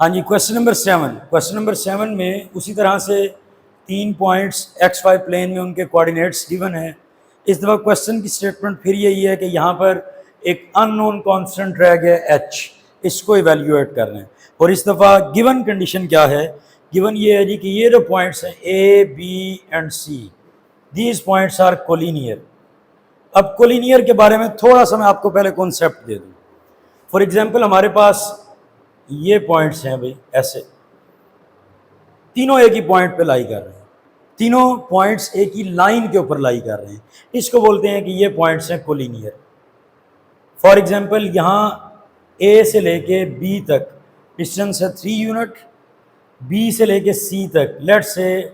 हाँ जी, question number 7 में उसी तरह से 3 पॉइंट्स XY प्लेन में उनके कोऑर्डिनेट्स गिवन है। इस दफ़ा क्वेश्चन की स्टेटमेंट फिर यही है कि यहाँ पर एक अननोन कांस्टेंट रह गया h, इसको इवेल्युएट कर रहे हैं। और इस दफ़ा गिवन कंडीशन क्या है? गिवन ये है जी कि ये जो पॉइंट्स हैं A, B and C, these points are collinear. अब कोलिनियर के बारे में थोड़ा सा मैं आपको पहले कॉन्सेप्ट दे दूँ। फॉर एग्जाम्पल हमारे पास ये पॉइंट्स हैं भाई, ऐसे तीनों एक ही पॉइंट पे लाई कर रहे हैं, तीनों पॉइंट्स एक ही लाइन के ऊपर लाई कर रहे हैं, इसको बोलते हैं कि ये पॉइंट्स हैं कोलिनियर। फॉर एग्जाम्पल यहाँ A से लेके B तक डिस्टेंस है 3 यूनिट, B से लेके C तक लेट से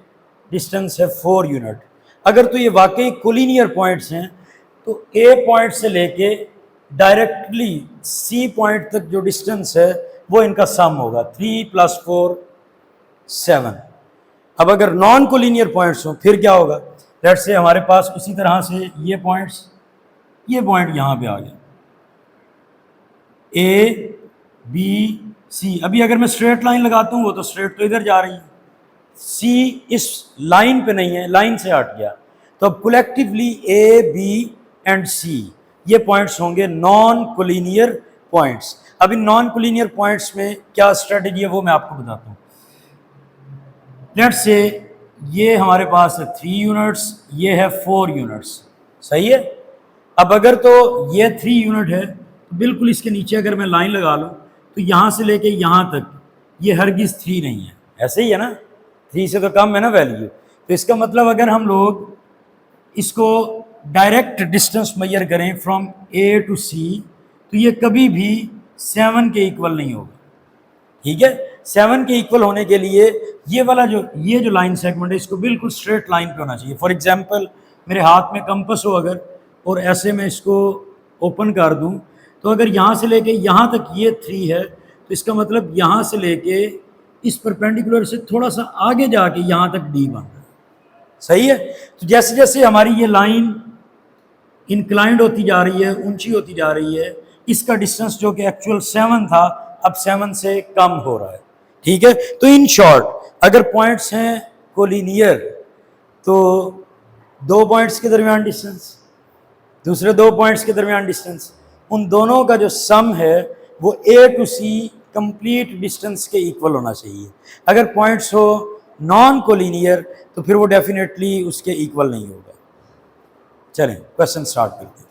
डिस्टेंस है 4 यूनिट। अगर तो ये वाकई कोलिनियर पॉइंट्स हैं तो A पॉइंट से लेके डायरेक्टली C पॉइंट तक जो डिस्टेंस है वो इनका सम होगा, 3 + 4 7। अब अगर नॉन कोलिनियर पॉइंट्स हो फिर क्या होगा? लेट्स से हमारे पास उसी तरह से ये पॉइंट यहाँ पे आ गया A, B, C। अभी अगर मैं स्ट्रेट लाइन लगाता हूँ वो तो स्ट्रेट तो इधर जा रही है, C इस लाइन पे नहीं है, लाइन से हट गया। तो अब collectively A, B and C ये पॉइंट्स होंगे नॉन कोलिनियर पॉइंट्स। अब इन नॉन कोलिनियर पॉइंट्स में क्या स्ट्रेटेजी है वो मैं आपको बताता हूँ। लेट्स से ये हमारे पास है 3 यूनिट्स, ये है 4 यूनिट्स, सही है। अब अगर तो ये 3 यूनिट है तो बिल्कुल इसके नीचे अगर मैं लाइन लगा लूँ तो यहाँ से लेके यहाँ तक ये हरगिज़ 3 नहीं है, ऐसे ही है ना, 3 से तो कम है ना वैल्यू। तो इसका मतलब अगर हम लोग इसको डायरेक्ट डिस्टेंस मेजर करें फ्रॉम A टू C तो ये कभी भी 7 के इक्वल नहीं होगा, ठीक है। 7 के इक्वल होने के लिए ये जो लाइन सेगमेंट है इसको बिल्कुल स्ट्रेट लाइन पे होना चाहिए। फॉर एग्जांपल मेरे हाथ में कंपास हो अगर, और ऐसे मैं इसको ओपन कर दूं तो अगर यहाँ से लेके यहाँ तक ये 3 है तो इसका मतलब यहाँ से लेके इस परपेंडिकुलर से थोड़ा सा आगे जाके यहाँ तक D बन रहा है, सही है। तो जैसे जैसे हमारी ये लाइन इंक्लाइंड होती जा रही है, ऊंची होती जा रही है, इसका डिस्टेंस जो कि एक्चुअल 7 था अब 7 से कम हो रहा है, ठीक है। तो इन शॉर्ट अगर पॉइंट्स हैं कोलिनियर तो 2 पॉइंट्स के दरमियान डिस्टेंस, दूसरे 2 पॉइंट्स के दरमियान डिस्टेंस, उन दोनों का जो सम है वो A to C complete distance के इक्वल होना चाहिए। अगर पॉइंट्स हो नॉन कोलिनियर तो फिर वो डेफिनेटली उसके इक्वल नहीं होगा। चलें क्वेश्चन स्टार्ट करते हैं।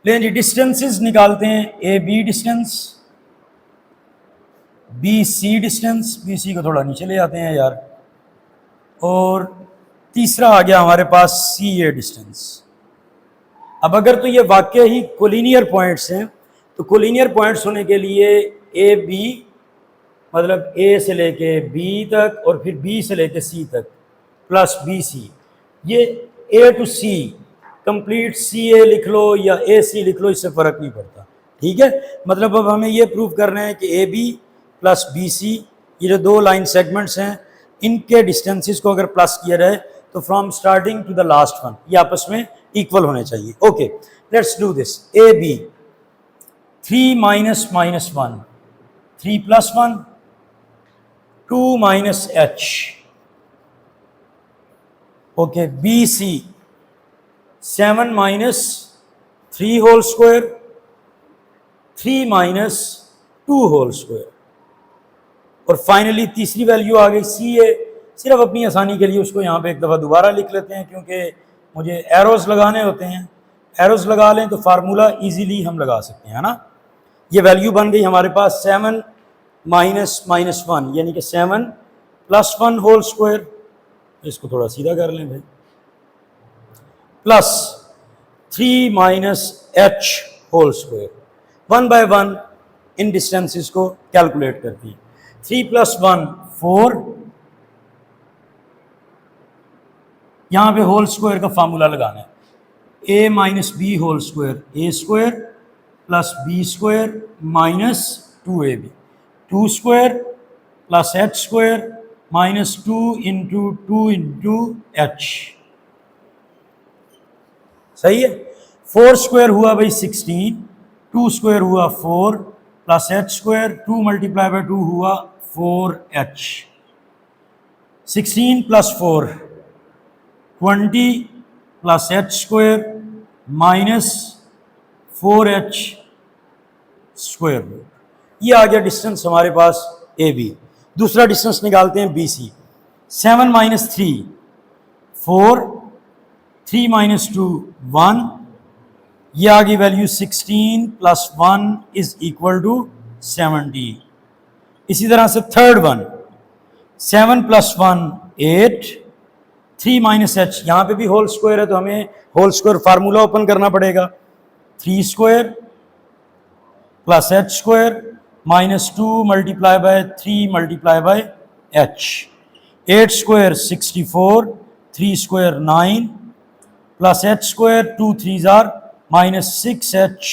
लेकिन जी डिस्टेंसेस निकालते हैं, A B distance, B C distance, B C को थोड़ा नीचे ले आते हैं यार, और तीसरा आ गया हमारे पास सी ए डिस्टेंस। अब अगर तो ये वाकई ही कोलिनियर पॉइंट्स हैं तो कोलिनियर पॉइंट्स होने के लिए ए बी मतलब ए से लेके बी तक और फिर बी से लेके सी तक प्लस बी सी, ये ए टू सी कंप्लीट सी ए लिख लो या ए सी लिख लो, इससे फ़र्क नहीं पड़ता, ठीक है। मतलब अब हमें ये प्रूव करना है कि A B plus B C ये जो 2 लाइन सेगमेंट्स हैं इनके डिस्टेंसेस को अगर प्लस किया जाए तो from starting to the last one ये आपस में इक्वल होने चाहिए। Okay let's do this. A B 3 minus minus 1, 3 + 1 2 minus h। Okay B C 7 minus 3 whole square, 3 minus 2 whole square, और फाइनली तीसरी वैल्यू आ गई सी ए। सिर्फ अपनी आसानी के लिए उसको यहाँ पे एक दफ़ा दोबारा लिख लेते हैं क्योंकि मुझे एरोज लगाने होते हैं, एरोज लगा लें तो फार्मूला इजीली हम लगा सकते हैं ना। ये वैल्यू बन गई हमारे पास 7 माइनस माइनस 1 यानी कि 7 + 1 होल स्क्वायर, इसको थोड़ा सीधा कर लें भाई, plus 3 minus h whole square. 1 by 1 इन डिस्टेंसेस को कैलकुलेट करती है। 3 + 1 4, यहाँ पे होल स्क्वायर का फार्मूला लगाना है, a minus B whole square A square plus B square minus 2ab, 2 square plus h square minus 2 into h, सही है। 4 स्क्वायर हुआ भाई 16, 2 स्क्वायर हुआ 4 plus H square, 2 multiply by 2 हुआ 4h, 16 plus 4 20 plus H square minus 4h square root. ये आ गया distance हमारे पास ए बी। दूसरा डिस्टेंस निकालते हैं बी सी। 7 माइनस 3 4, 3 माइनस 2 1, ये आ गई value 16 plus 1 is equal to 17। इसी तरह से third one 7 plus 1 8, 3 minus H, यहाँ पे भी होल स्क्वायर है तो हमें होल स्क्वायर फार्मूला ओपन करना पड़ेगा। 3 square plus H square minus 2 multiply by 3 multiply by H, 8 square 64, 3 square 9 plus H square 2 3 जार minus 6h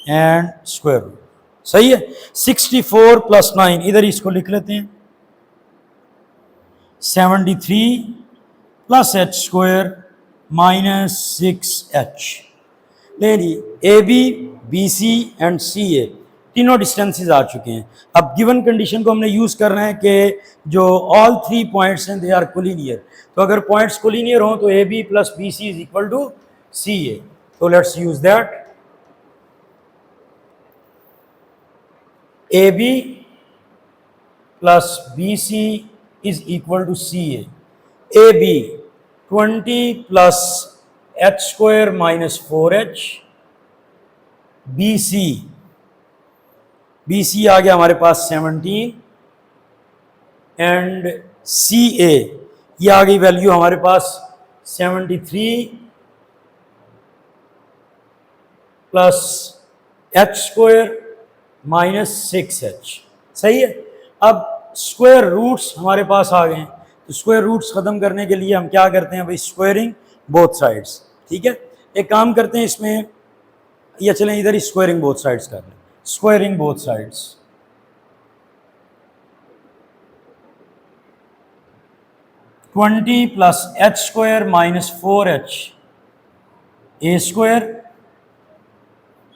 and square root. सही है। 64 प्लस 9 इधर इसको लिख लेते हैं 73 plus H square minus 6h। A B B C and C A तीनों distances आ चुके हैं। अब गिवन कंडीशन को हमने यूज कर रहे हैं कि जो ऑल 3 पॉइंट्स हैं दे आर कोलिनियर। तो अगर पॉइंट्स कोलिनियर हों तो A B plus B C is equal to C A. तो let's use that. A B plus B C is equal to C A. A B 20 plus H square minus 4h, B C आ गया हमारे पास 17 and C ए ये आ गई value हमारे पास 73 plus H square minus 6h। सही है। अब स्क्वायर रूट्स हमारे पास आ गए हैं तो स्क्वायर रूट्स खत्म करने के लिए हम क्या करते हैं भाई, स्क्वायरिंग बोथ साइड्स। ठीक है। एक काम करते हैं इसमें, या चलें इधर ही स्क्वायरिंग बोथ साइड्स कर लें। Squaring both sides, twenty plus H square minus 4h A square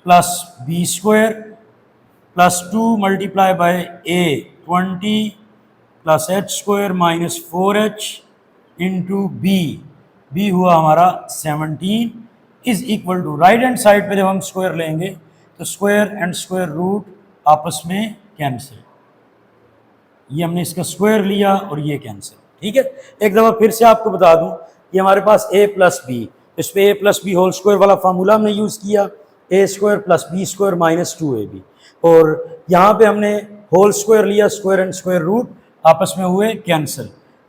plus B square plus 2 multiply by A 20 plus H square minus 4h into B हुआ हमारा 17 is equal to, right hand side पे जब हम square लेंगे तो square and square root आपस में cancel. ये हमने इसका स्क्वायर लिया और ये कैंसिल। ठीक है। एक दफ़ा फिर से आपको बता दूं कि हमारे पास a प्लस बी, इस पर a plus B whole square वाला फार्मूला हमने यूज़ किया, A square plus B square minus 2ab, और यहाँ पे हमने होल स्क्वायर लिया, स्क्वायर एंड स्क्वायर रूट आपस में हुए cancel.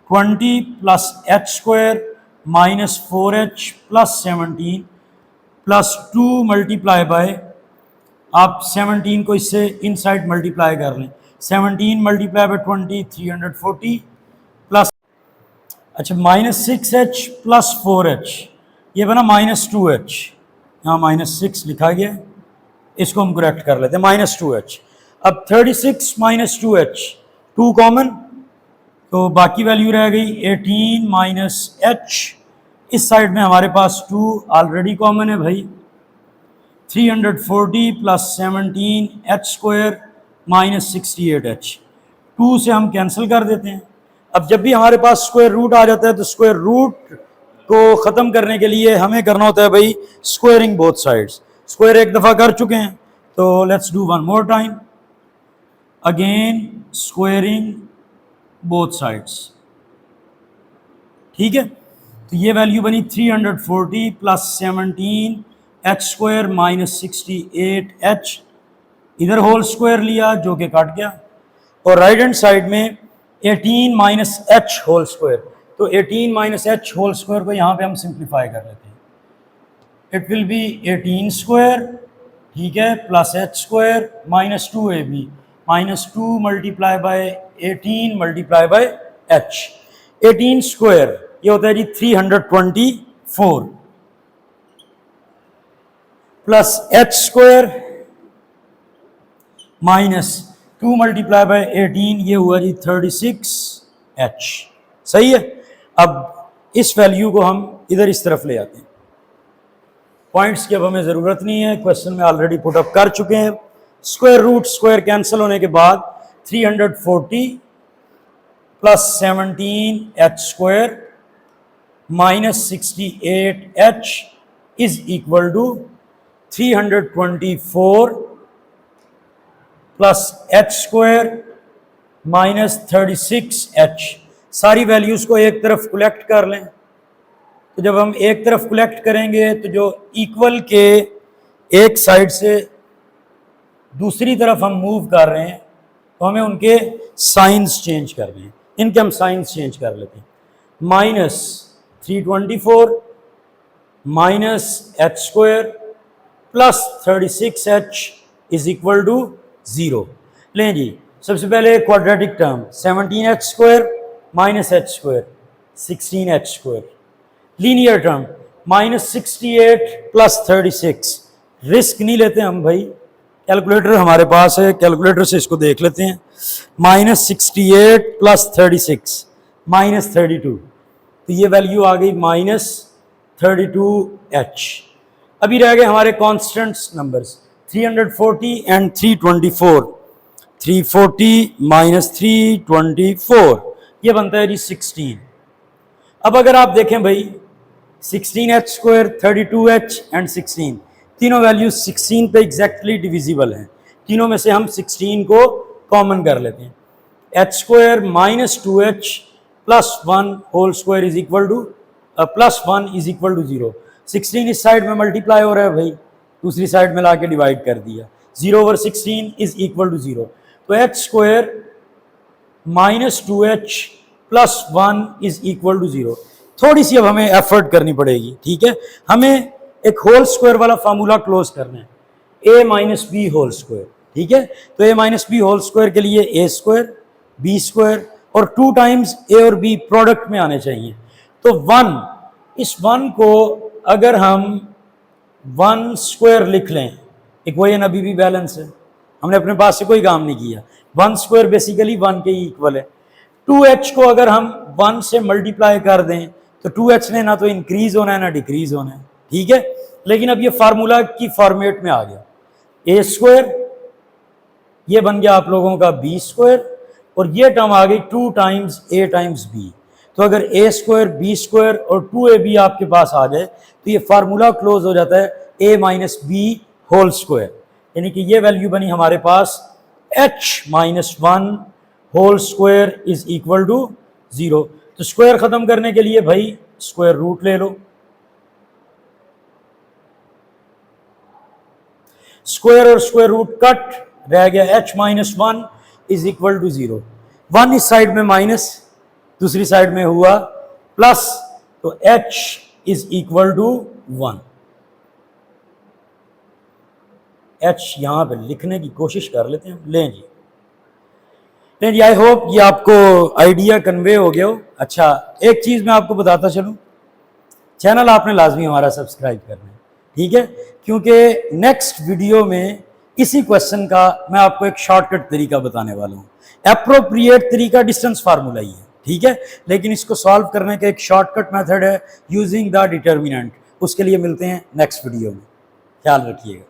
20 plus H square minus 4h plus 17 plus 2 multiply by, आप 17 को इससे इनसाइड मल्टीप्लाई कर लें, 17 मल्टीप्लाई बाय 20 340 प्लस, अच्छा माइनस 6h प्लस 4h, ये बना माइनस 2h, यहाँ माइनस 6 लिखा गया, इसको हम करेक्ट कर लेते हैं माइनस 2h। अब 36 माइनस 2h, 2 कॉमन तो बाकी वैल्यू रह गई 18 माइनस h, इस साइड में हमारे पास 2 ऑलरेडी कॉमन है भाई, 340 plus 17 H square minus 68h, 2 से हम कैंसिल कर देते हैं। अब जब भी हमारे पास स्क्वायर रूट आ जाता है तो स्क्वायर रूट को ख़त्म करने के लिए हमें करना होता है भाई स्क्वायरिंग बोथ साइड्स। स्क्वायर एक दफ़ा कर चुके हैं तो let's do one more time, again squaring both sides. ठीक है। तो ये वैल्यू बनी 340 plus 17 H square minus 68h, इधर होल स्क्वायर लिया जो कि कट गया, और राइट हैंड साइड में 18 माइनस एच होल स्क्वायर, तो 18 माइनस एच होल स्क्वायर को यहाँ पे हम सिंप्लीफाई कर लेते हैं, इट विल बी 18 स्क्वायर, ठीक है, plus H square minus 2ab minus 2 multiply bye 18 multiply by H, 18 square ये होता है जी 324 plus H square minus 2 multiply bye 18 ये हुआ जी 36h। सही है। अब इस वैल्यू को हम इधर इस तरफ ले आते हैं, पॉइंट्स की अब हमें ज़रूरत नहीं है, क्वेश्चन में ऑलरेडी पुट अप कर चुके हैं। स्क्वायर रूट स्क्वायर कैंसिल होने के बाद 340 plus 17h square minus 68h is equal to 324 plus h square minus 36h। सारी वैल्यूज को एक तरफ कलेक्ट कर लें। तो जब हम एक तरफ कलेक्ट करेंगे तो जो इक्वल के एक साइड से दूसरी तरफ हम मूव कर रहे हैं तो हमें उनके साइंस चेंज करने हैं। इनके हम साइंस चेंज कर लेते हैं। Minus 324 minus h square plus 36h is equal to 0। लें जी, सबसे पहले quadratic term 17h square minus h square 16h square. Linear term minus 68 plus 36। Risk नहीं लेते हम भाई, कैलकुलेटर हमारे पास है, कैलकुलेटर से इसको देख लेते हैं। माइनस 68 प्लस 36 माइनस 32, तो ये वैल्यू आ गई माइनस 32h। अभी रह गए हमारे कॉन्स्टेंट्स नंबर्स 340 एंड 324। 340 माइनस 324 ये बनता है जी 16। अब अगर आप देखें भाई 16h स्क्वायर 32h एंड 16, तीनों वैल्यूज 16 पे एग्जैक्टली डिविजिबल हैं। तीनों में से हम 16 को कॉमन कर लेते हैं। h square minus 2h plus 1 whole square is equal to plus 1 is equal to 0। 16 इस साइड में मल्टीप्लाई हो रहा है भाई, दूसरी साइड में लाके डिवाइड कर दिया। 0 ओवर 16 इज इक्वल टू 0। तो h square minus 2h plus 1 is equal to 0। थोड़ी सी अब हमें एफर्ट करनी पड़ेगी, ठीक है। हमें एक होल स्क्वायर वाला फार्मूला क्लोज करना है, a minus B whole square, ठीक है। तो a minus B whole square के लिए a स्क्वायर b स्क्वायर और 2 टाइम्स a और b प्रोडक्ट में आने चाहिए। तो 1, इस 1 को अगर हम 1 स्क्वायर लिख लें, इक्वेशन अभी भी बैलेंस है, हमने अपने पास से कोई काम नहीं किया। 1 स्क्वायर बेसिकली 1 के इक्वल है। 2h को अगर हम 1 से मल्टीप्लाई कर दें तो 2h ने ना तो इंक्रीज होना है ना डिक्रीज होना है, ठीक है। लेकिन अब ये फार्मूला की फॉर्मेट में आ गया। a स्क्वायर ये बन गया आप लोगों का b स्क्वायर और ये टर्म आ गई 2 टाइम्स a टाइम्स b। तो अगर a स्क्वायर b स्क्वायर और 2ab आपके पास आ जाए तो ये फार्मूला क्लोज हो जाता है a minus B whole square, यानी कि ये वैल्यू बनी हमारे पास h minus 1 whole square is equal to 0। तो स्क्वायर खत्म करने के लिए भाई स्क्वायर रूट ले लो। स्क्वायर और स्क्वायर रूट कट, रह गया h minus 1 is equal to 0। 1 इस साइड में माइनस, दूसरी साइड में हुआ प्लस, तो h is equal to 1। h यहां पे लिखने की कोशिश कर लेते हैं। लें जी, आई होप ये आपको आइडिया कन्वे हो गया हो। अच्छा, एक चीज़ मैं आपको बताता चलूं, चैनल आपने लाजमी हमारा सब्सक्राइब करना है, ठीक है, क्योंकि नेक्स्ट वीडियो में इसी क्वेश्चन का मैं आपको एक शॉर्टकट तरीका बताने वाला हूँ। एप्रोप्रिएट तरीका डिस्टेंस फार्मूला ही है, ठीक है, लेकिन इसको सॉल्व करने का एक शॉर्टकट मेथड है यूजिंग द डिटर्मिनेंट। उसके लिए मिलते हैं नेक्स्ट वीडियो में, ख्याल रखिएगा।